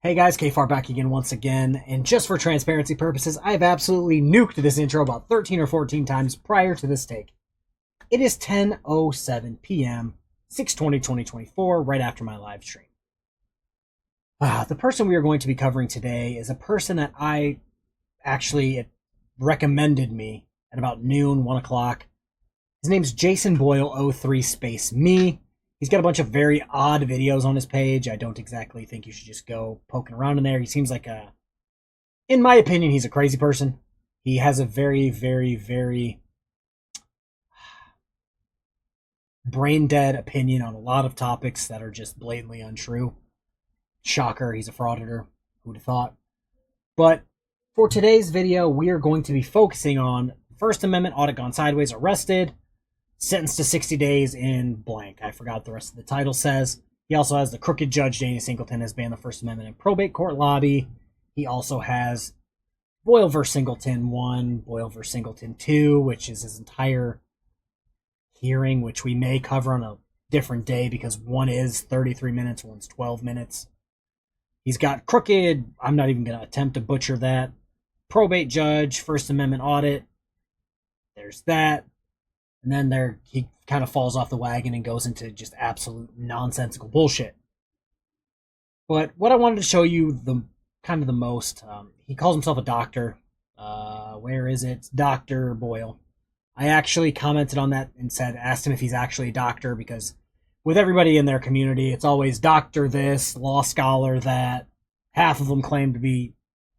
Hey guys, KFARR back again once again, and just for transparency purposes, I've absolutely nuked this intro about 13 or 14 times prior to this take. It is 10:07 p.m., 6/20/2024, right after my live stream. The person we are going to be covering today is a person that it recommended me at about noon, 1 o'clock. His name's Jason Boyle 03 space me. He's got a bunch of very odd videos on his page. I don't exactly think you should just go poking around in there. He seems like in my opinion, he's a crazy person. He has a very, very, very brain dead opinion on a lot of topics that are just blatantly untrue. Shocker, he's a frauditor. Who'd have thought? But for today's video, we are going to be focusing on First Amendment audit gone sideways, arrested, sentenced to 60 days in blank. I forgot what the rest of the title says. He also has the crooked judge, Danny Singleton, has banned the First Amendment in probate court lobby. He also has Boyle v. Singleton 1, Boyle v. Singleton 2, which is his entire hearing, which we may cover on a different day because one is 33 minutes, one's 12 minutes. He's got crooked, I'm not even going to attempt to butcher that, probate judge, First Amendment audit. There's that. And then he kind of falls off the wagon and goes into just absolute nonsensical bullshit. But what I wanted to show you the most, he calls himself a doctor. Where is it? It's Dr. Boyle. I actually commented on that and asked him if he's actually a doctor, because with everybody in their community, it's always doctor this, law scholar that. Half of them claim to be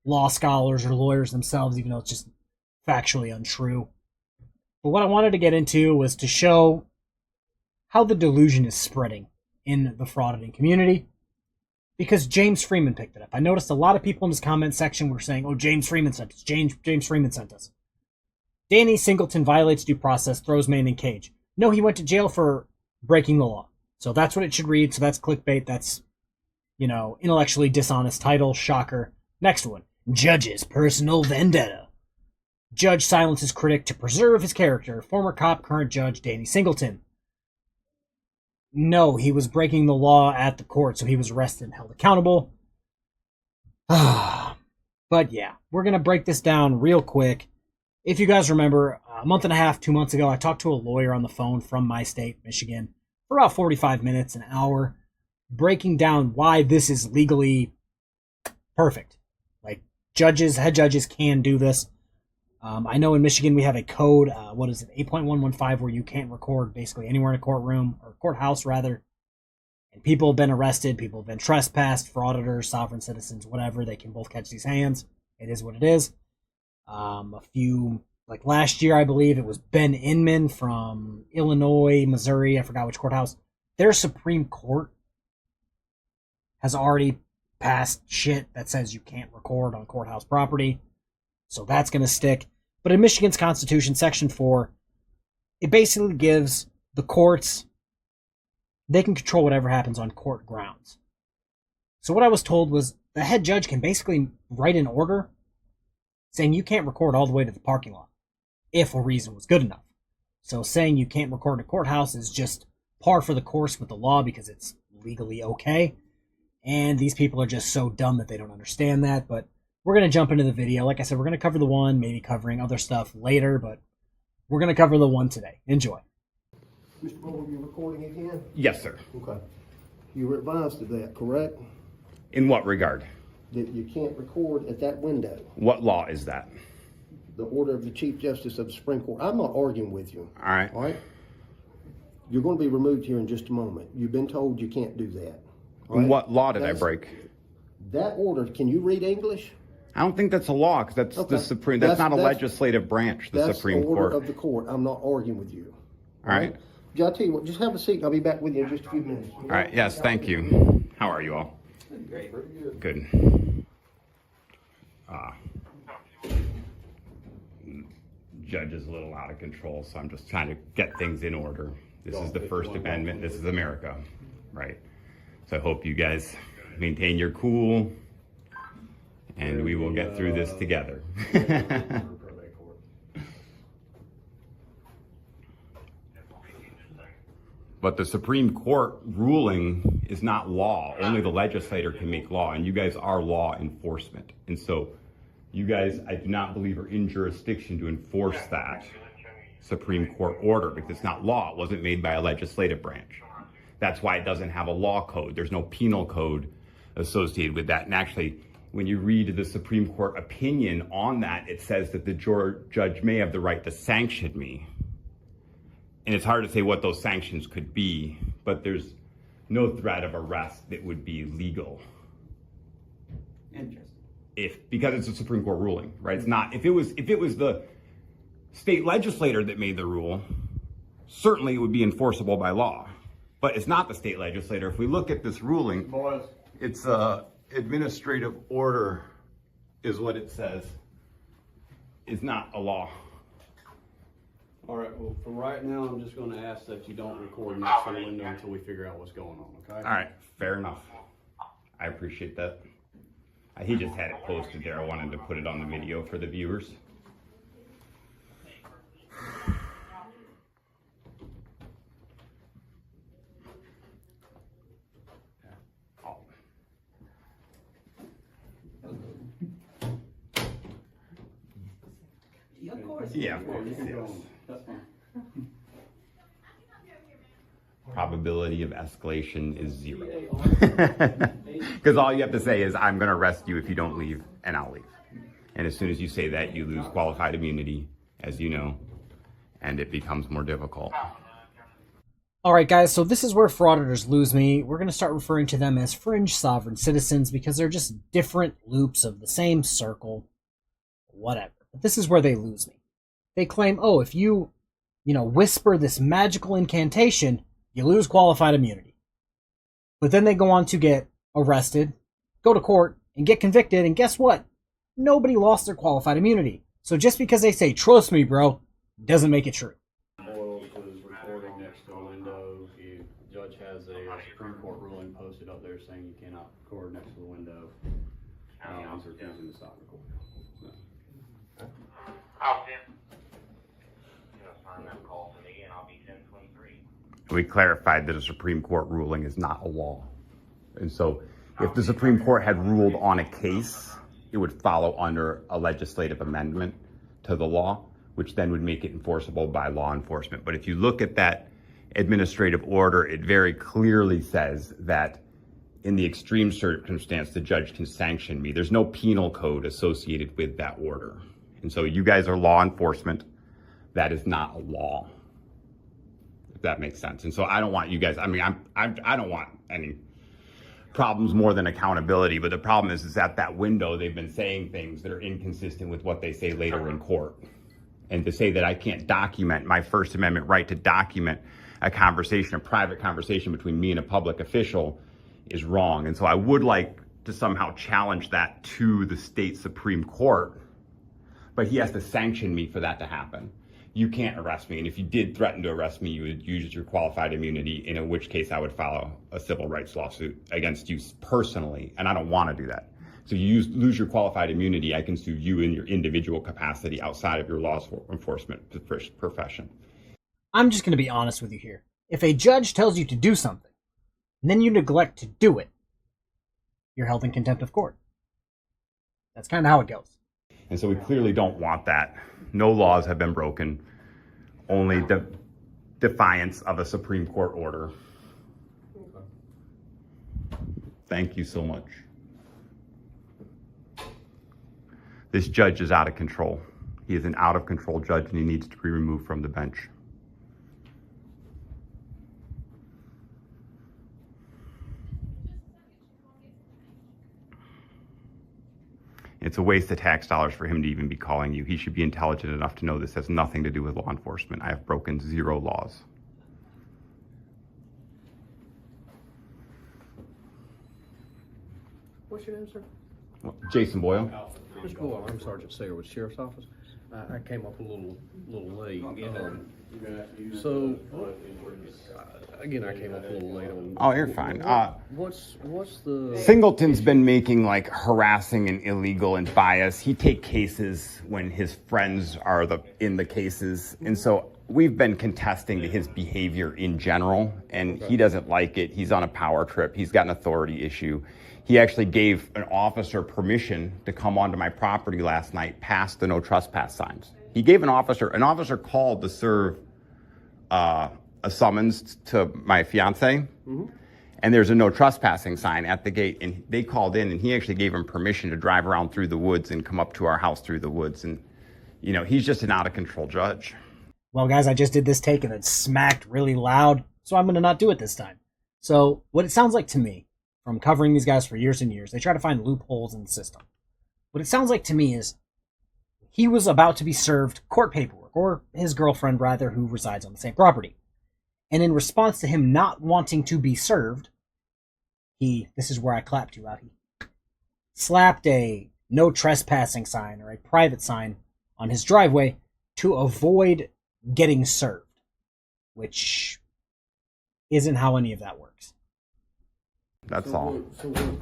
law scholars or lawyers themselves, even though it's just factually untrue. But what I wanted to get into was to show how the delusion is spreading in the frauditing community, because James Freeman picked it up. I noticed a lot of people in his comment section were saying, oh, James Freeman sent us. James Freeman sent us. Danny Singleton violates due process, throws man in cage. No, he went to jail for breaking the law. So that's what it should read. So that's clickbait. That's, intellectually dishonest title. Shocker. Next one. Judge's personal vendetta. Judge silences critic to preserve his character. Former cop, current judge, Danny Singleton. No, he was breaking the law at the court, so he was arrested and held accountable. But yeah, we're going to break this down real quick. If you guys remember, a month and a half, 2 months ago, I talked to a lawyer on the phone from my state, Michigan, for about 45 minutes, an hour, breaking down why this is legally perfect. Like, head judges can do this. I know in Michigan we have a code, 8.115, where you can't record basically anywhere in a courtroom, or courthouse rather. And people have been arrested, people have been trespassed, frauditors, sovereign citizens, whatever. They can both catch these hands. It is what it is. Last year, I believe it was Ben Inman from Illinois, Missouri, I forgot which courthouse. Their Supreme Court has already passed shit that says you can't record on courthouse property. So that's going to stick. But in Michigan's Constitution, Section 4, it basically gives the courts, they can control whatever happens on court grounds. So what I was told was the head judge can basically write an order saying you can't record all the way to the parking lot if a reason was good enough. So saying you can't record in a courthouse is just par for the course with the law because it's legally okay. And these people are just so dumb that they don't understand that. But we're going to jump into the video. Like I said, we're going to cover the one, maybe covering other stuff later, but we're going to cover the one today. Enjoy. Mr. Boyle, you recording again? Yes, sir. Okay. You were advised of that, correct? In what regard? That you can't record at that window. What law is that? The order of the Chief Justice of the Supreme Court. I'm not arguing with you. All right. All right? You're going to be removed here in just a moment. You've been told you can't do that. Right? What law did I break? That order, can you read English? I don't think that's a law, because that's okay. The Supreme. That's not a legislative branch, the Supreme Court. That's the order of the court. I'm not arguing with you. All right. I'll tell you what, just have a seat and I'll be back with you in just a few minutes. All right. Yes, thank you. How are you all? Great. Good. Judge is a little out of control, so I'm just trying to get things in order. This is the First Amendment. This is America, right? So I hope you guys maintain your cool, and we will get through this together. But the Supreme Court ruling is not law. Only the legislator can make law, and you guys are law enforcement. And so you guys, I do not believe, are in jurisdiction to enforce that Supreme Court order because it's not law. It wasn't made by a legislative branch. That's why it doesn't have a law code. There's no penal code associated with that. And actually, when you read the Supreme Court opinion on that, it says that the judge may have the right to sanction me. And it's hard to say what those sanctions could be, but there's no threat of arrest that would be legal. Interesting. Because it's a Supreme Court ruling, right? It's not, if it was the state legislator that made the rule, certainly it would be enforceable by law. But it's not the state legislator. If we look at this ruling, it's administrative order is what it says. It's not a law. All right, well, for right now, I'm just going to ask that you don't record next to the window until we figure out what's going on, okay? All right, fair enough. I appreciate that. He just had it posted there. I wanted to put it on the video for the viewers. Of course. Yeah, of course, You can go yes. on. That's fine. Probability of escalation is 0. Because all you have to say is, I'm going to arrest you if you don't leave, and I'll leave. And as soon as you say that, you lose qualified immunity, as you know, and it becomes more difficult. Alright guys, so this is where frauditors lose me. We're going to start referring to them as fringe sovereign citizens because they're just different loops of the same circle. Whatever. But this is where they lose me. They claim, oh, if you whisper this magical incantation, you lose qualified immunity. But then they go on to get arrested, go to court, and get convicted, and guess what? Nobody lost their qualified immunity. So just because they say, trust me, bro, doesn't make it true. Boyle was recording next to a window. The judge has a Supreme Court ruling posted up there saying you cannot record next to the window. He's refusing to stop recording. So. We clarified that a Supreme Court ruling is not a law. And so if the Supreme Court had ruled on a case, it would follow under a legislative amendment to the law, which then would make it enforceable by law enforcement. But if you look at that administrative order, it very clearly says that in the extreme circumstance, the judge can sanction me. There's no penal code associated with that order. And so you guys are law enforcement. That is not a law, if that makes sense. And so I don't want you guys, I don't want any problems more than accountability, but the problem is at that window, they've been saying things that are inconsistent with what they say later in court. And to say that I can't document my First Amendment right to document a conversation, a private conversation between me and a public official is wrong. And so I would like to somehow challenge that to the state Supreme Court, but he has to sanction me for that to happen. You can't arrest me, and if you did threaten to arrest me, you would use your qualified immunity, in which case I would file a civil rights lawsuit against you personally, and I don't want to do that. So you lose your qualified immunity, I can sue you in your individual capacity outside of your law enforcement profession. I'm just going to be honest with you here. If a judge tells you to do something, and then you neglect to do it, you're held in contempt of court. That's kind of how it goes. And so we clearly don't want that. No laws have been broken, only defiance of a Supreme Court order. Thank you so much. This judge is out of control. He is an out of control judge and he needs to be removed from the bench. It's a waste of tax dollars for him to even be calling you. He should be intelligent enough to know this has nothing to do with law enforcement. I have broken 0 laws. What's your name, sir? Jason Boyle. Mr. Boyle, I'm Sergeant Sayer with the Sheriff's Office. I came up a little late. So, again, I came up a little late on. Oh, you're fine. What's the? Singleton's been making like harassing and illegal and bias. He take cases when his friends are in the cases, and so we've been contesting to his behavior in general, and he doesn't like it. He's on a power trip. He's got an authority issue. He actually gave an officer permission to come onto my property last night past the no trespass signs. He gave an officer called to serve a summons to my fiance, and there's a no trespassing sign at the gate, and they called in, and he actually gave him permission to drive around through the woods and come up to our house through the woods. And, you know, he's just an out of control judge. Well, guys, I just did this take and it smacked really loud, so I'm going to not do it this time. So what it sounds like to me, from covering these guys for years and years, they try to find loopholes in the system. What it sounds like to me is he was about to be served court paperwork, or his girlfriend, rather, who resides on the same property. And in response to him not wanting to be served, this is where I clapped you out, he slapped a no trespassing sign or a private sign on his driveway to avoid getting served, which isn't how any of that works. That's So all.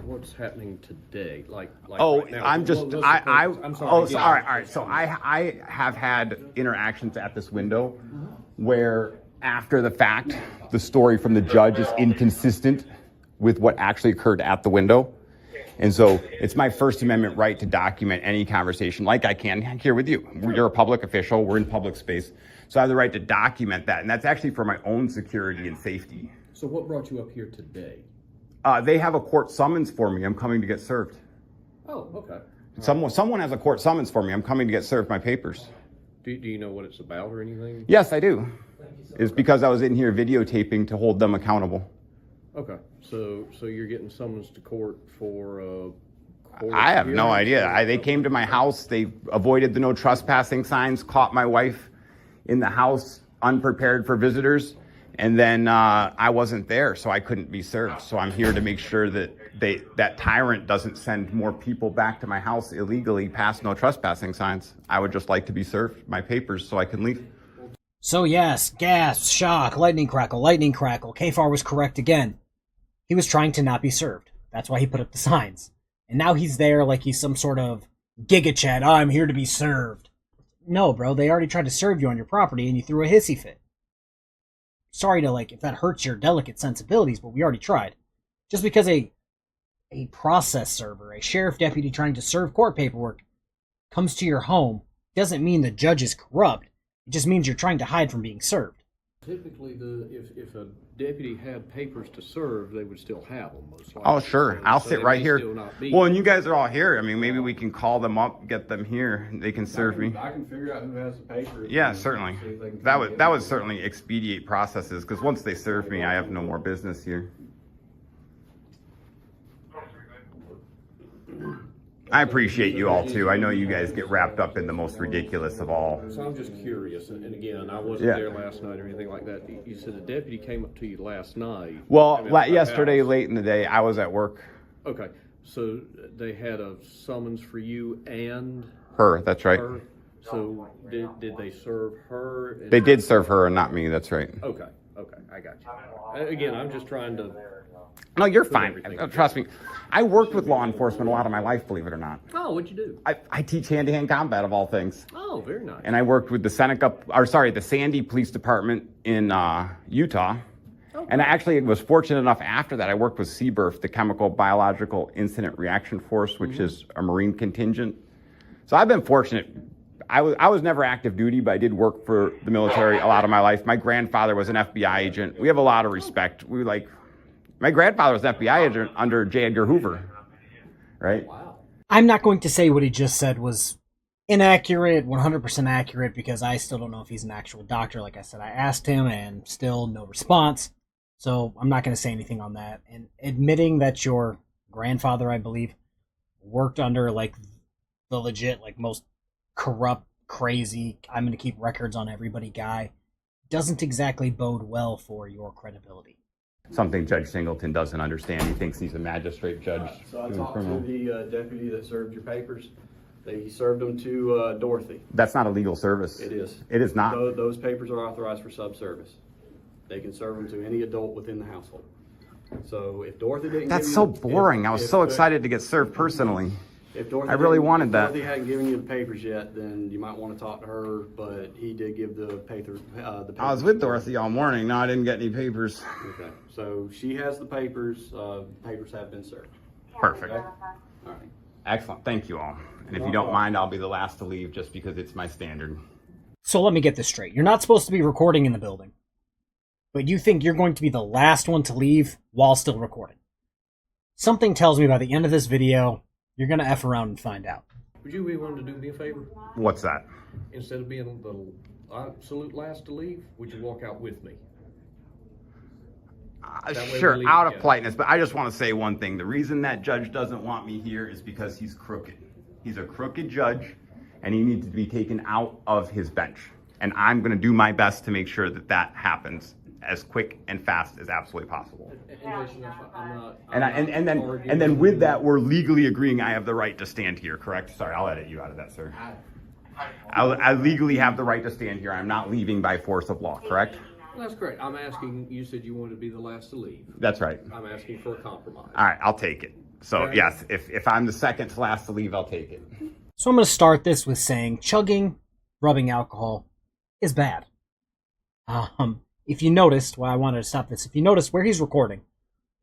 What's happening today? Like Oh, right now? I'm just, Well, I'm sorry. oh, so, all right. So I have had interactions at this window where after the fact, the story from the judge is inconsistent with what actually occurred at the window. And so it's my First Amendment right to document any conversation like I can here with you. You're a public official. We're in public space. So I have the right to document that. And that's actually for my own security and safety. So what brought you up here today? They have a court summons for me. I'm coming to get served. Oh, okay. Someone has a court summons for me. I'm coming to get served my papers. Do you know what it's about or anything? Yes, I do. It's because I was in here videotaping to hold them accountable. Okay. So you're getting summons to court for court I have no hearing? idea. They came to my house. They avoided the no trespassing signs, caught my wife in the house unprepared for visitors. And then I wasn't there, so I couldn't be served. So I'm here to make sure that that tyrant doesn't send more people back to my house illegally past no trespassing signs. I would just like to be served my papers so I can leave. So yes, gasp, shock, lightning crackle, KFARR was correct again. He was trying to not be served. That's why he put up the signs. And now he's there like he's some sort of Giga Chad, I'm here to be served. No, bro, they already tried to serve you on your property and you threw a hissy fit. Sorry to, if that hurts your delicate sensibilities, but we already tried. Just because a process server, a sheriff deputy trying to serve court paperwork, comes to your home, doesn't mean the judge is corrupt. It just means you're trying to hide from being served. Typically, if a deputy had papers to serve, they would still have them, most likely. Oh, sure. I'll So sit they right may here. still not be. Well, and you guys are all here. I mean, maybe we can call them up, get them here. They can serve me. I can figure out who has the paper. Yeah, and certainly. see if they can That come would get that it. would certainly expedite processes, because once they serve me, I have no more business here. I appreciate you all too. I know you guys get wrapped up in the most ridiculous of all. So I'm just curious, and again, I wasn't Yeah. there last night or anything like that. You said a deputy came up to you last night. Well, I mean, at my yesterday house. late in the day, I was at work. Okay, so they had a summons for you and Her, that's right. her. So did they serve her? They did serve her and not me. That's right. Okay, I got you. Again, I'm just trying to. No, you're fine. everything. Trust me. I worked with law enforcement a lot of my life, believe it or not. Oh, what'd you do? I teach hand-to-hand combat of all things. Oh, very nice. And I worked with the the Sandy Police Department in Utah. And I actually was fortunate enough after that, I worked with CBIRF, the Chemical Biological Incident Reaction Force, which is a Marine contingent. So I've been fortunate. I was never active duty, but I did work for the military a lot of my life. My grandfather was an FBI agent. We have a lot of respect. My grandfather was an FBI agent under J. Edgar Hoover, right? Wow. I'm not going to say what he just said was inaccurate, 100% accurate, because I still don't know if he's an actual doctor. Like I said, I asked him and still no response. So I'm not going to say anything on that. And admitting that your grandfather, I believe, worked under the legit, most corrupt, crazy, I'm going to keep records on everybody guy, doesn't exactly bode well for your credibility. Something Judge Singleton doesn't understand. He thinks he's a magistrate judge. So I doing talked to criminal. the deputy that served your papers. He served them to Dorothy. That's not a legal service. It is. It is not. Those papers are authorized for subservice. They can serve them to any adult within the household. So if Dorothy didn't That's give so you- boring. I was if- so if- excited to get served personally. If Dorothy I really didn't- wanted if that. Dorothy hadn't given you the papers yet, then you might want to talk to her, but he did give the papers. I was with Dorothy all morning. No, I didn't get any papers. Okay, so she has the papers. Papers have been served. Perfect. All right. Excellent. Thank you all. And if you don't mind, I'll be the last to leave just because it's my standard. So let me get this straight. You're not supposed to be recording in the building, but you think you're going to be the last one to leave while still recording. Something tells me by the end of this video, you're going to F around and find out. Would you be willing to do me a favor? What's that? Instead of being the absolute last to leave, would you walk out with me? That way Sure, we leave out of together. politeness, but I just want to say one thing. The reason that judge doesn't want me here is because he's crooked. He's a crooked judge, and he needs to be taken out of his bench. And I'm going to do my best to make sure that that happens as quick and fast as absolutely possible. And listen, I'm not. And then with that, we're legally agreeing I have the right to stand here, correct? Sorry, I'll edit you out of that, sir. I legally have the right to stand here. I'm not leaving by force of law, correct? That's great. I'm asking, you said you wanted to be the last to leave. That's right. I'm asking for a compromise. All right, I'll take it. So Okay. yes, if I'm the second to last to leave, I'll take it. So I'm going to start this with saying chugging, rubbing alcohol is bad. If you noticed, I wanted to stop this. If you notice where he's recording,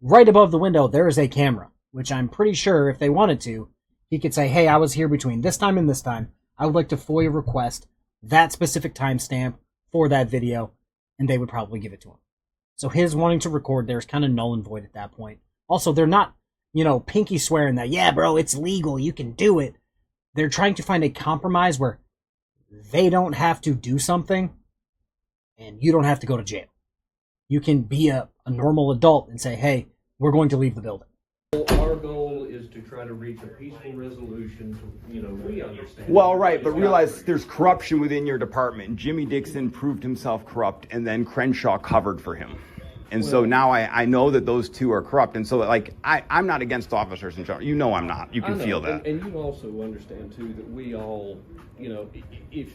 right above the window, there is a camera, which I'm pretty sure if they wanted to, he could say, hey, I was here between this time and this time. I would like to FOIA request that specific timestamp for that video, and they would probably give it to him. So his wanting to record there is kind of null and void at that point. Also, they're not, pinky swearing that, yeah, bro, it's legal, you can do it. They're trying to find a compromise where they don't have to do something and you don't have to go to jail. You can be a normal adult and say, hey, we're going to leave the building. Our goal is to try to reach a peaceful resolution. We understand. Well, right, but realize there's corruption within your department. Jimmy Dixon proved himself corrupt, and then Crenshaw covered for him. And so now I know that those two are corrupt. And so, I'm not against officers in general. You know I'm not. You can feel that. And you also understand, too, that we all, if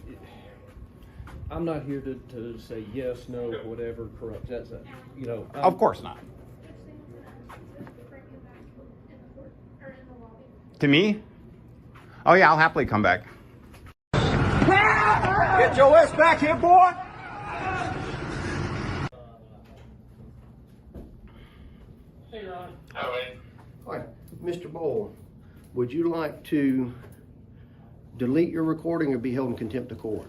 I'm not here to say yes, no, whatever, corrupt. That's, Of course not. To me? Oh, yeah, I'll happily come back. Get your ass back here, boy! All right, Mr. Boyle, would you like to delete your recording or be held in contempt of court?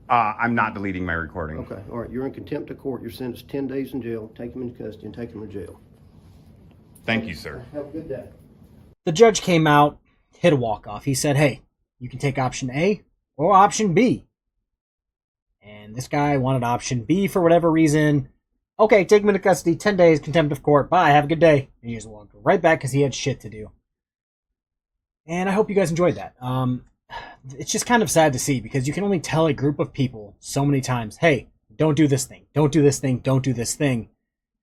I'm not deleting my recording. Okay, all right, you're in contempt of court. You're sentenced 10 days in jail. Take him into custody and take him to jail. Thank you, sir. Have a good day. The judge came out, hit a walk-off. He said, hey, you can take option A or option B. And this guy wanted option B for whatever reason. Okay, take him into custody, 10 days, contempt of court. Bye, have a good day. And he just walked right back because he had shit to do. And I hope you guys enjoyed that. It's just kind of sad to see because you can only tell a group of people so many times, hey, don't do this thing, don't do this thing, don't do this thing.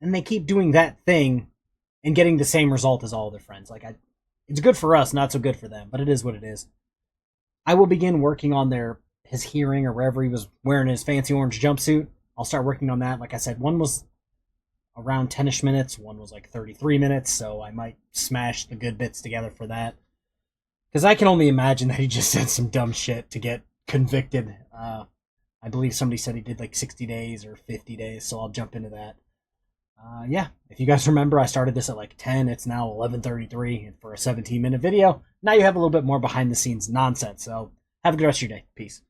And they keep doing that thing and getting the same result as all their friends. It's good for us, not so good for them, but it is what it is. I will begin working on his hearing or wherever he was wearing his fancy orange jumpsuit. I'll start working on that. Like I said, one was around 10-ish minutes, one was like 33 minutes, so I might smash the good bits together for that. Because I can only imagine that he just said some dumb shit to get convicted. I believe somebody said he did like 60 days or 50 days, so I'll jump into that. Yeah, if you guys remember, I started this at like 10. It's now 11:33 for a 17-minute video. Now you have a little bit more behind-the-scenes nonsense, so have a good rest of your day. Peace.